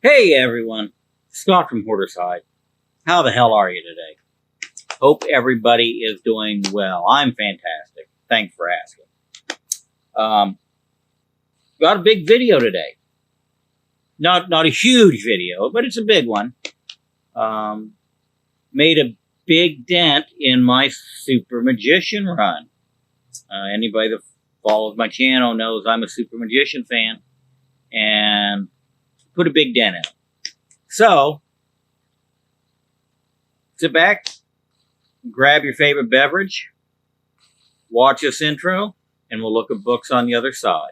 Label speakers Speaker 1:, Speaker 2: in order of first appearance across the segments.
Speaker 1: Hey everyone, Scott from Hoarderside. How the hell are you today? Hope everybody is doing well. I'm fantastic. Thanks for asking. Um, got a big video today. Not a huge video, but it's a big one. Made a big dent in my Super Magician run. Anybody that follows my channel knows I'm a Super Magician fan, and put a big dent in it. So, sit back, grab your favorite beverage, watch this intro, and we'll look at books on the other side.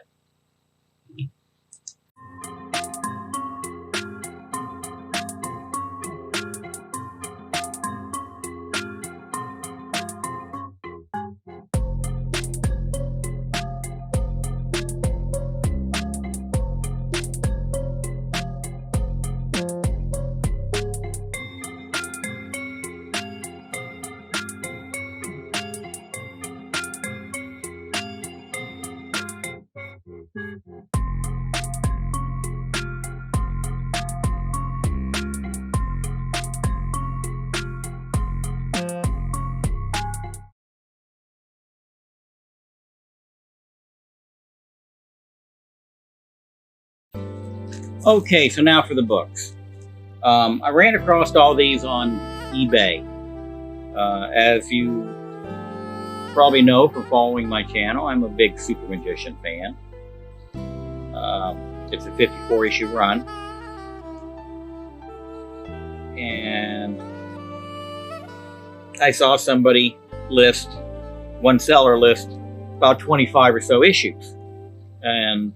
Speaker 1: Okay, so now for the books. I ran across all these on eBay. As you probably know from following my channel, I'm a big Super Magician fan. It's a 54 issue run. And I saw somebody list, one seller list, about 25 or so issues. And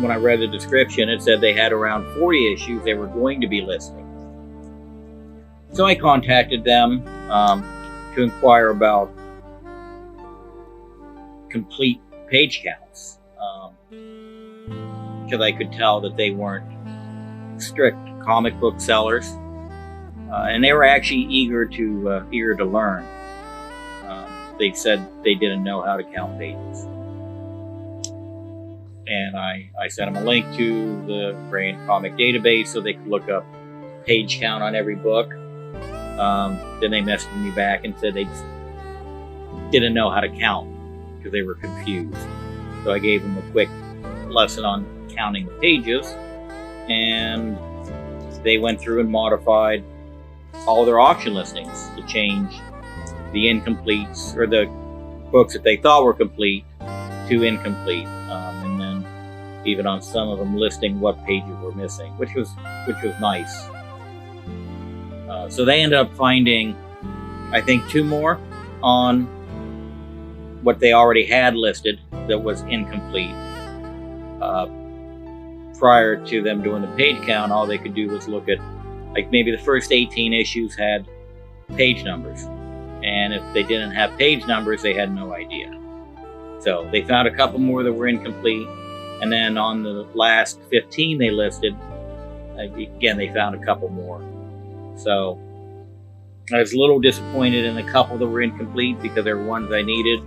Speaker 1: when I read the description, it said they had around 40 issues they were going to be listing. So I contacted them to inquire about complete page counts, because I could tell that they weren't strict comic book sellers, and they were actually eager to learn. They said they didn't know how to count pages. And I sent them a link to the Brain Comic Database so they could look up page count on every book. Then they messaged me back and said they didn't know how to count because they were confused. So I gave them a quick lesson on counting the pages, and they went through and modified all their auction listings to change the incompletes, or the books that they thought were complete, to incomplete. And then even on some of them listing what pages were missing, which was nice. So they ended up finding, I think, 2 more on what they already had listed that was incomplete. Prior to them doing the page count, all they could do was look at, like, maybe the first 18 issues had page numbers, and if they didn't have page numbers, they had no idea. So they found a couple more that were incomplete, and then on the last 15 they listed, again, they found a couple more. So I was a little disappointed in a couple that were incomplete because they were ones I needed.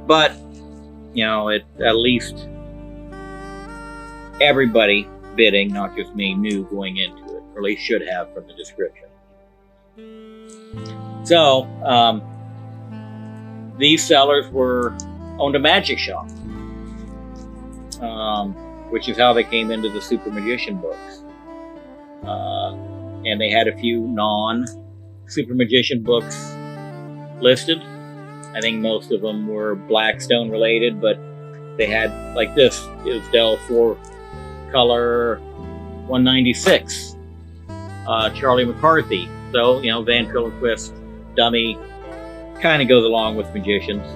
Speaker 1: But, you know, at least everybody bidding, not just me, knew going into it, or at least should have from the description. So, these sellers owned a magic shop, which is how they came into the Super Magician books. And they had a few non-Super Magician books listed. I think most of them were Blackstone related, but they had, like this, it was Dell 4 Color 196, Charlie McCarthy. So, you know, Ventriloquist dummy kind of goes along with Magicians.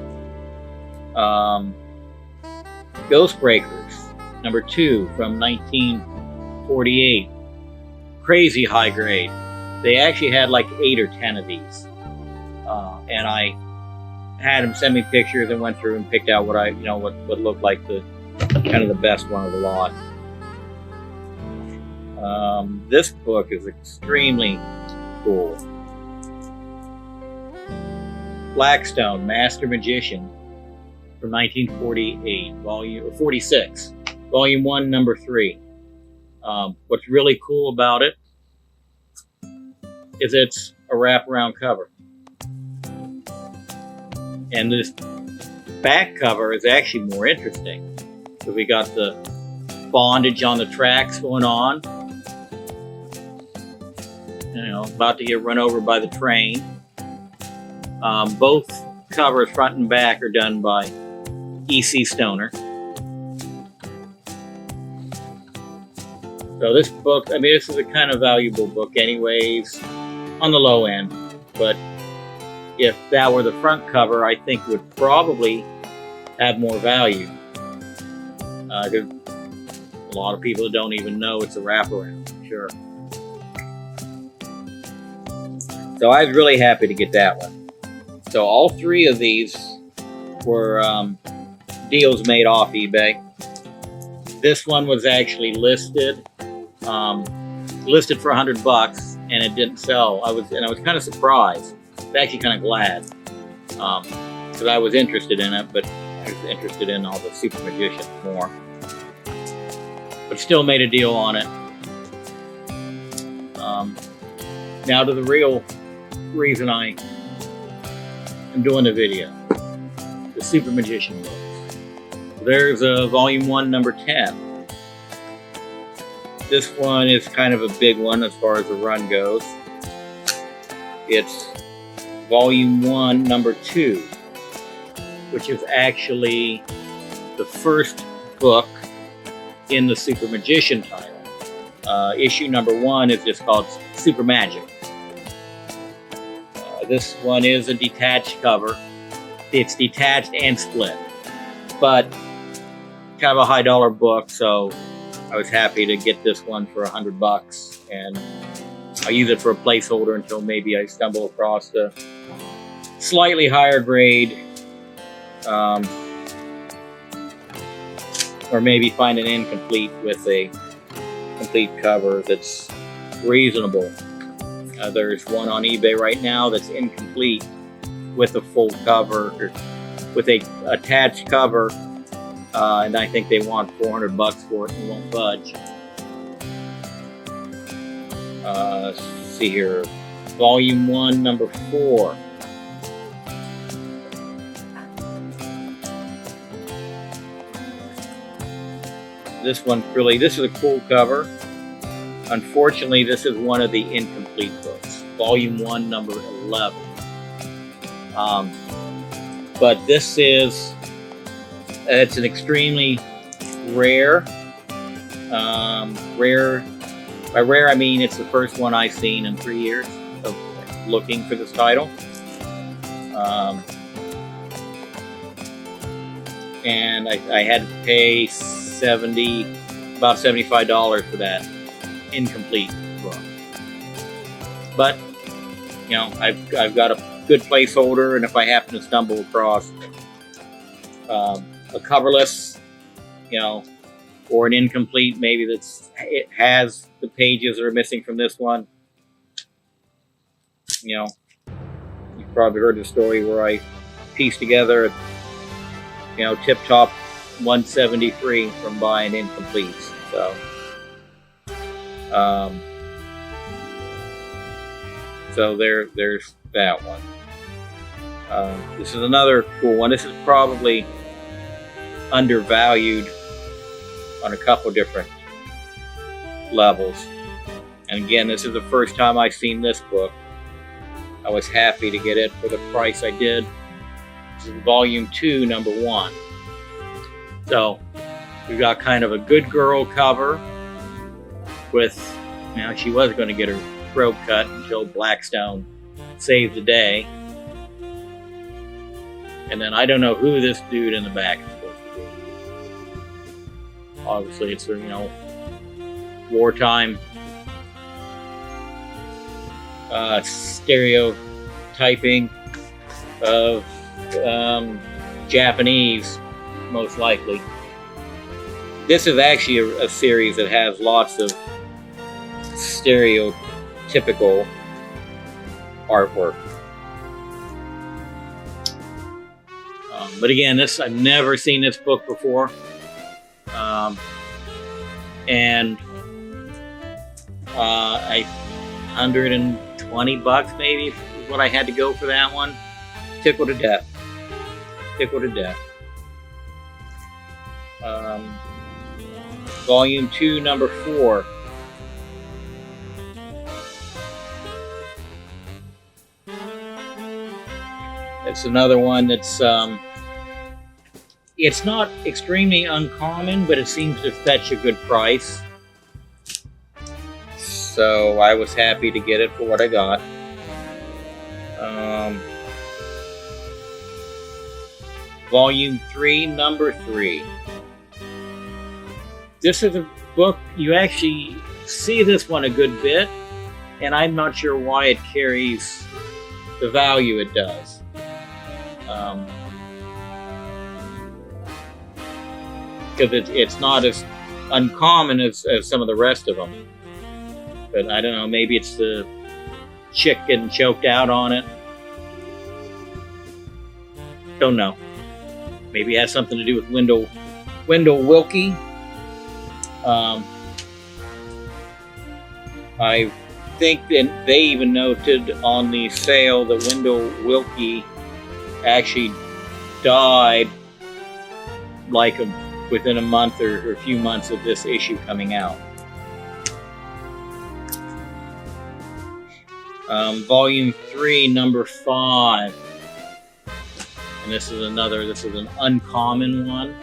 Speaker 1: Ghostbreakers, number 2 from 1948. Crazy high grade. They actually had like 8 or 10 of these. And I had them send me pictures and went through and picked out what what looked like the kind of the best one of the lot. This book is extremely cool. Blackstone, Master Magician, from 1948, volume 46, volume 1, number 3. What's really cool about it is it's a wraparound cover. And this back cover is actually more interesting. So we got the bondage on the tracks going on. About to get run over by the train. Both covers, front and back, are done by E.C. Stoner. So this book, this is a kind of valuable book anyways, on the low end. But if that were the front cover, I think it would probably have more value. There's a lot of people that don't even know it's a wraparound, I'm sure. So I was really happy to get that one. So all three of these were deals made off eBay. This one was actually listed for $100, and it didn't sell. I was kind of surprised. I was actually kind of glad because I was interested in it, but I was interested in all the Super Magicians more. But still made a deal on it. Now to the real reason I am doing the video. The Super Magician books. There's a volume 1, number 10. This one is kind of a big one as far as the run goes. It's volume 1, number 2, which is actually the first book in the Super Magician title. Issue number 1 is just called Super Magic. This one is a detached cover. It's detached and split, but kind of a high dollar book, so I was happy to get this one for $100, and I'll use it for a placeholder until maybe I stumble across a slightly higher grade, or maybe find an incomplete with a complete cover that's reasonable. There's one on eBay right now that's incomplete with a full cover, or with a attached cover, and I think they want $400 for it and won't budge. Let's see here, volume 1, number 4. This is a cool cover. Unfortunately, this is one of the incomplete books. Volume 1, number 11. But this is, it's an extremely rare, by rare I mean it's the first one I've seen in 3 years of looking for this title. And I had to pay about $75 for that incomplete book. But I've got a good placeholder, and if I happen to stumble across a coverless, or an incomplete, maybe it has the pages that are missing from this one. You've probably heard the story where I pieced together, tip top 173 from buying incompletes. So there's that one. This is another cool one. This is probably undervalued on a couple different levels. And again, this is the first time I've seen this book. I was happy to get it for the price I did. This is volume 2, number 1. So we've got kind of a good girl cover with, she was going to get her throat cut until Blackstone saved the day. And then I don't know who this dude in the back is supposed to be. Obviously it's, wartime stereotyping of Japanese, most likely. This is actually a series that has lots of stereotypical artwork. But again, I've never seen this book before. And $120 maybe is what I had to go for that one. Tickled to death. Tickled to death. Volume 2, number 4. It's another one that's it's not extremely uncommon, but it seems to fetch a good price. So I was happy to get it for what I got. Volume 3, number 3. This is a book, you actually see this one a good bit, and I'm not sure why it carries the value it does. Because it's not as uncommon as some of the rest of them. But I don't know, maybe it's the chick getting choked out on it. Don't know. Maybe it has something to do with Wendell Willkie. I think that they even noted on the sale that Wendell Willkie actually died like within a month or a few months of this issue coming out. Volume 3, number 5. And this is an uncommon one.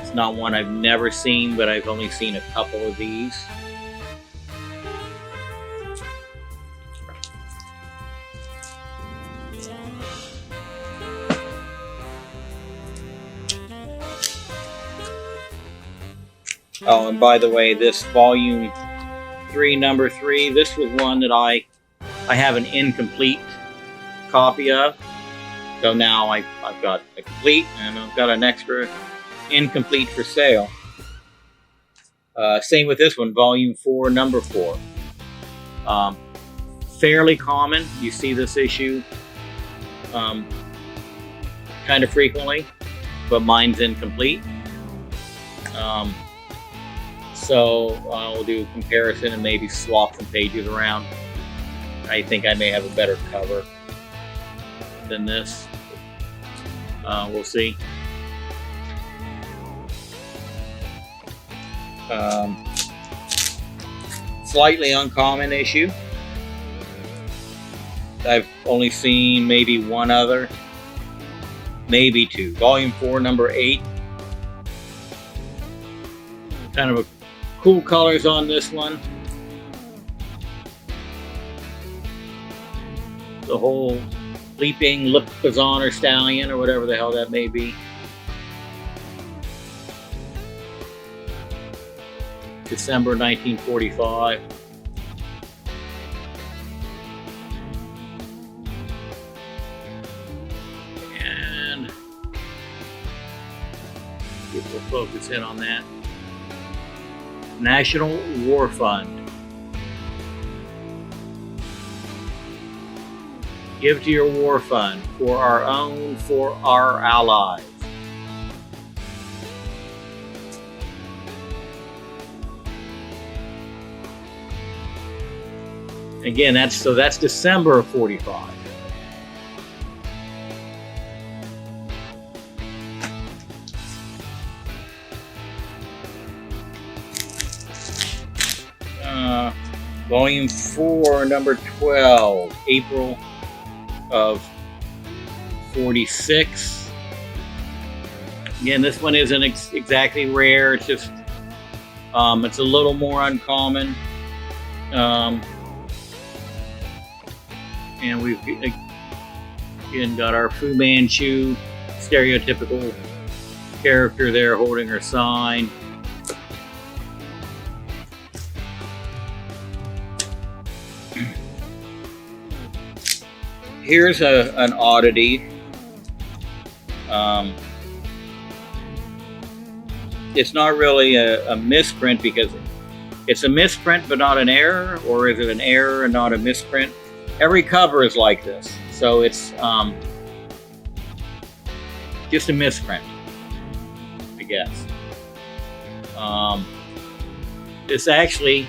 Speaker 1: It's not one I've never seen, but I've only seen a couple of these. Oh, and by the way, this volume 3, number 3, this was one that I have an incomplete copy of. So now I've got a complete, and I've got an extra incomplete for sale. Same with this one, volume 4, number 4. Fairly common. You see this issue kind of frequently, but mine's incomplete. So I'll do a comparison and maybe swap some pages around. I think I may have a better cover than this. We'll see. Slightly uncommon issue. I've only seen maybe one other, maybe two. Volume 4, number 8. Kind of a cool colors on this one. The whole leaping Lipizan or Stallion or whatever the hell that may be. December 1945. And we'll focus in on that. National War Fund. Give to your war fund, for our own, for our allies. Again, that's December of 45. Volume 4, number 12, April of 46. Again, this one isn't exactly rare. It's just it's a little more uncommon. And we've again got our Fu Manchu stereotypical character there holding her sign. Here's an oddity. It's not really a misprint because it's a misprint but not an error, or is it an error and not a misprint? Every cover is like this, so it's just a misprint, I guess. This actually, you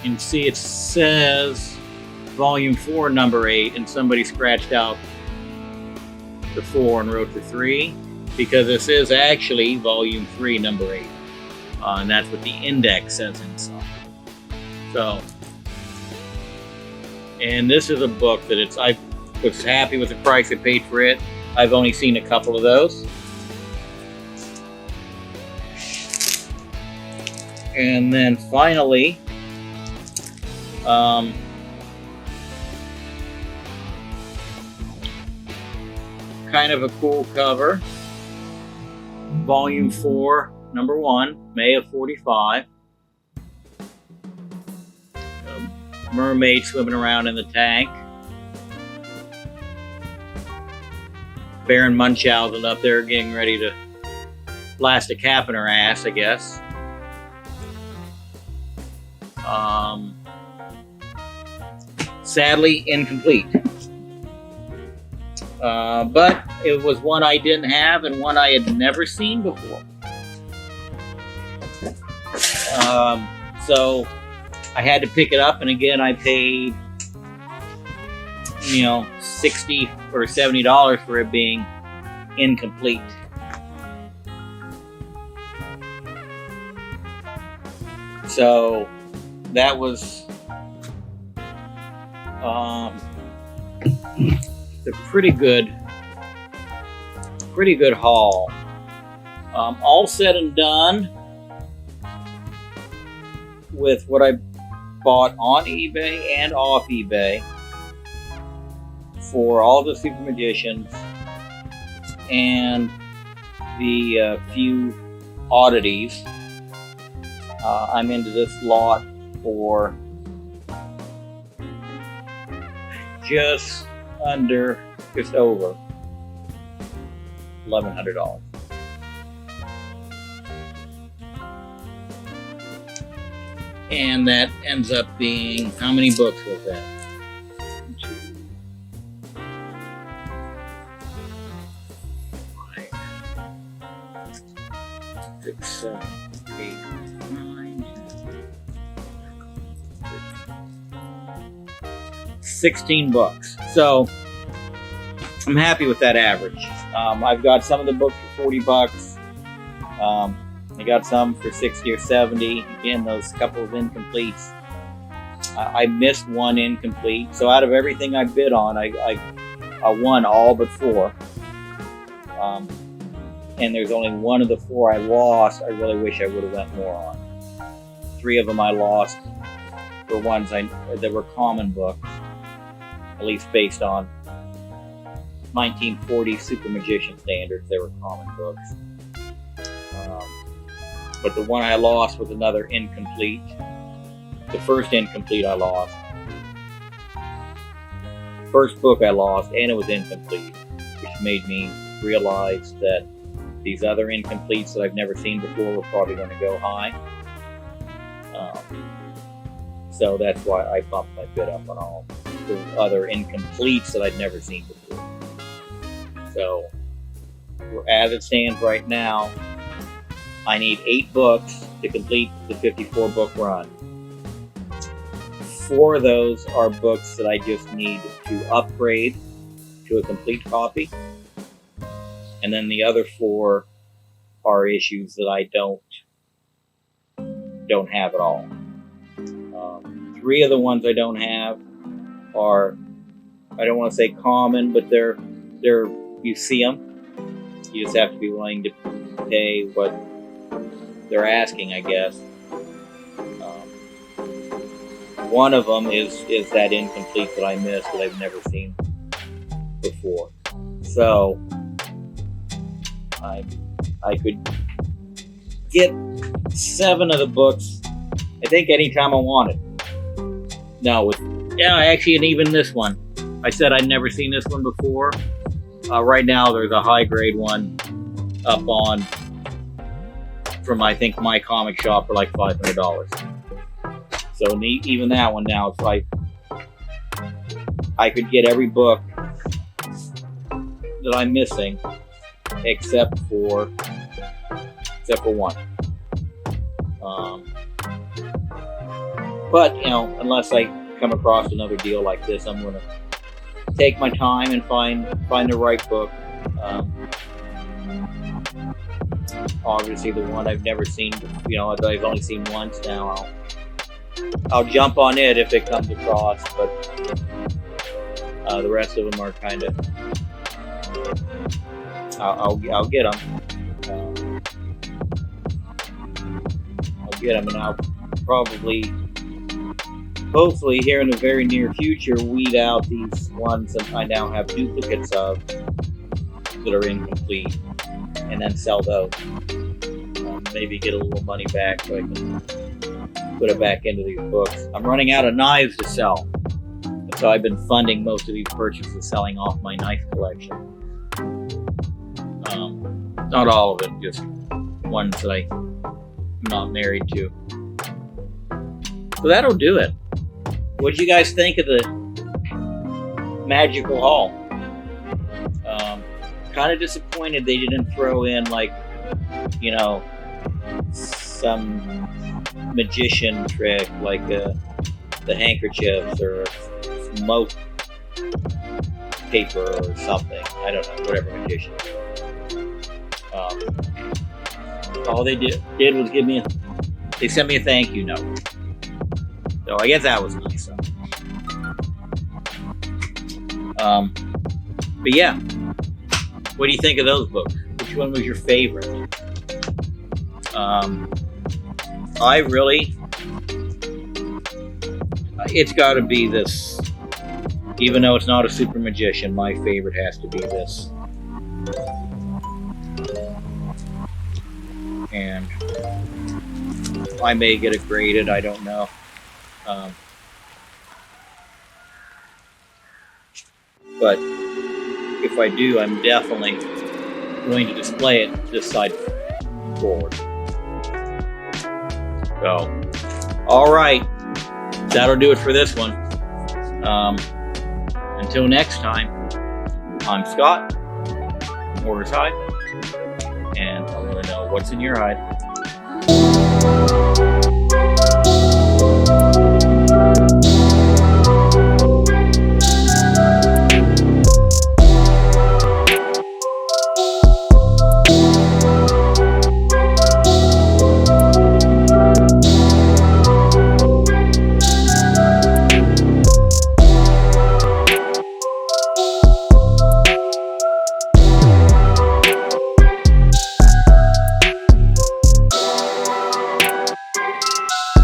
Speaker 1: can see it says Volume 4, Number 8, and somebody scratched out the 4 and wrote the 3, because this is actually Volume 3, Number 8. And that's what the index says inside. So, and this is a book that I was happy with the price I paid for it. I've only seen a couple of those. And then finally, kind of a cool cover. Volume 4, Number 1, May of '45. Mermaid swimming around in the tank. Baron Munchausen up there getting ready to blast a cap in her ass, I guess. Sadly incomplete. But it was one I didn't have and one I had never seen before. So I had to pick it up, and again I paid $60 or $70 for it being incomplete. So that was a pretty good haul. All said and done, with what I bought on eBay and off eBay for all the Super Magicians and the few oddities, I'm into this lot for just over $1,100. And that ends up being, how many books was that? 6, 7, 8, 9, 16 books. So I'm happy with that average. I've got some of the books for $40. I got some for 60 or 70. Again, those couple of incompletes. I missed one incomplete. So out of everything I bid on, I won all but 4. And there's only one of the 4 I lost. I really wish I would have went more on. 3 of them I lost were ones that were common books, at least based on 1940 Super Magician standards. They were common books. But the one I lost was another incomplete. The first incomplete I lost. First book I lost, and it was incomplete, which made me realize that these other incompletes that I've never seen before were probably going to go high. So that's why I bumped my bid up on all the other incompletes that I'd never seen before. So, as it stands right now, I need 8 books to complete the 54-book run. 4 of those are books that I just need to upgrade to a complete copy. And then the other 4 are issues that I don't have at all. 3 of the ones I don't have are, I don't want to say common, but they're you see them. You just have to be willing to pay what they're asking, I guess. One of them is that incomplete that I missed that I've never seen before. So I could get 7 of the books, I think, anytime I wanted. Actually, and even this one. I said I'd never seen this one before. Right now, there's a high grade one up on from, I think, My Comic Shop for like $500. So even that one now, it's like I could get every book that I'm missing except for one. But unless I come across another deal like this, I'm gonna take my time and find the right book. Obviously, the one I've never seen, that I've only seen once now, I'll jump on it if it comes across. But the rest of them are kind of, I'll get them. I'll get them, and I'll probably, hopefully, here in the very near future, weed out these ones that I now have duplicates of that are incomplete, and then sell those. Maybe get a little money back so I can put it back into these books. I'm running out of knives to sell, so I've been funding most of these purchases selling off my knife collection. Not all of it, just ones that I'm not married to. So that'll do it. What did you guys think of the magical haul? Kind of disappointed they didn't throw in some magician trick like the handkerchiefs or smoke paper or something. I don't know, whatever magician. All they did was they sent me a thank you note. So I guess that was nice. But yeah, what do you think of those books? Which one was your favorite? It's got to be this. Even though it's not a super magician, my favorite has to be this. And I may get it graded, I don't know. But if I do, I'm definitely going to display it this side forward. So, all right, that'll do it for this one. Until next time, I'm Scott, Mortar's Hide, and I want to know what's in your hide.